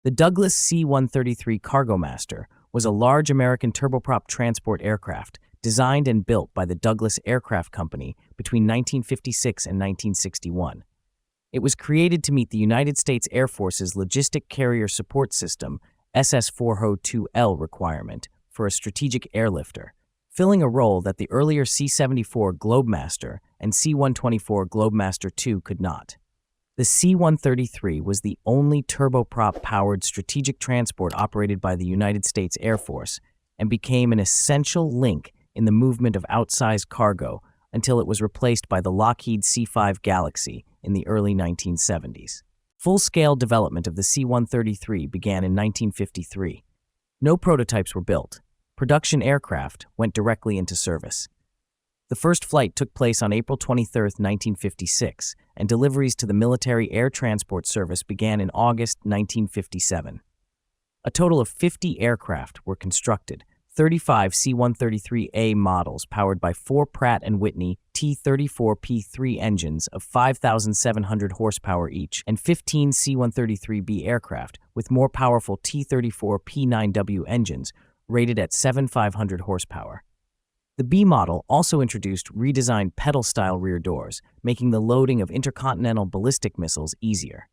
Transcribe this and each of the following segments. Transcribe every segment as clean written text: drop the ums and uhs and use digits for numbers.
The Douglas C-133 Cargomaster was a large American turboprop transport aircraft designed and built by the Douglas Aircraft Company between 1956 and 1961. It was created to meet the United States Air Force's Logistic Carrier Support System SS-402L requirement for a strategic airlifter, filling a role that the earlier C-74 Globemaster and C-124 Globemaster II could not. The C-133 was the only turboprop-powered strategic transport operated by the United States Air Force and became an essential link in the movement of outsized cargo until it was replaced by the Lockheed C-5 Galaxy in the early 1970s. Full-scale development of the C-133 began in 1953. No prototypes were built. Production aircraft went directly into service. The first flight took place on April 23, 1956, and deliveries to the Military Air Transport Service began in August 1957. A total of 50 aircraft were constructed, 35 C-133A models powered by 4 Pratt & Whitney T-34P3 engines of 5,700 horsepower each, and 15 C-133B aircraft with more powerful T-34P9W engines rated at 7,500 horsepower. The B model also introduced redesigned pedal-style rear doors, making the loading of intercontinental ballistic missiles easier.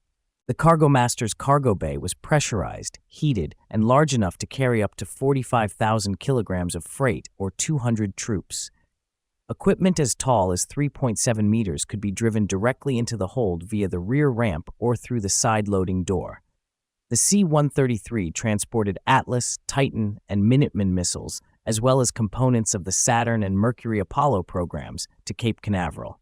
The Cargomaster's cargo bay was pressurized, heated, and large enough to carry up to 45,000 kilograms of freight or 200 troops. Equipment as tall as 3.7 meters could be driven directly into the hold via the rear ramp or through the side loading door. The C-133 transported Atlas, Titan, and Minuteman missiles, as well as components of the Saturn and Mercury Apollo programs, to Cape Canaveral.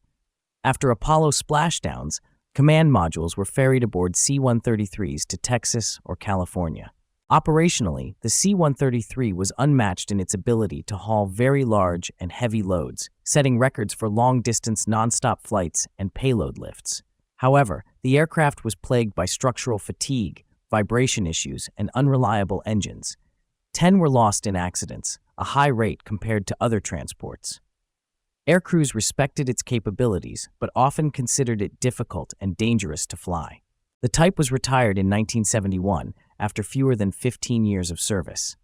After Apollo splashdowns, command modules were ferried aboard C-133s to Texas or California. Operationally, the C-133 was unmatched in its ability to haul very large and heavy loads, setting records for long-distance nonstop flights and payload lifts. However, the aircraft was plagued by structural fatigue, vibration issues, and unreliable engines. 10 were lost in accidents, a high rate compared to other transports. Aircrews respected its capabilities, but often considered it difficult and dangerous to fly. The type was retired in 1971 after fewer than 15 years of service.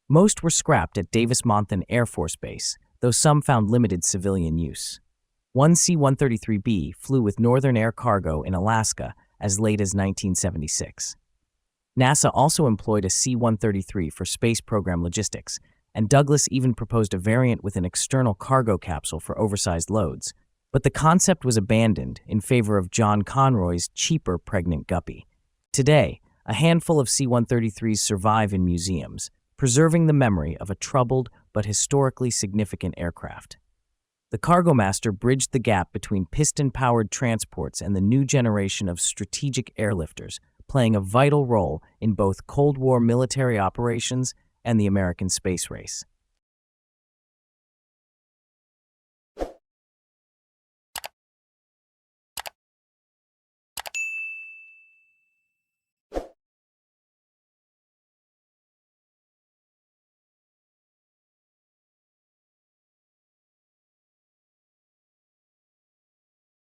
Most were scrapped at Davis-Monthan Air Force Base, though some found limited civilian use. One C-133B flew with Northern Air Cargo in Alaska as late as 1976. NASA also employed a C-133 for space program logistics, and Douglas even proposed a variant with an external cargo capsule for oversized loads. But the concept was abandoned in favor of John Conroy's cheaper Pregnant Guppy. Today, a handful of C-133s survive in museums, preserving the memory of a troubled but historically significant aircraft. The Cargomaster bridged the gap between piston-powered transports and the new generation of strategic airlifters, playing a vital role in both Cold War military operations and the American space race.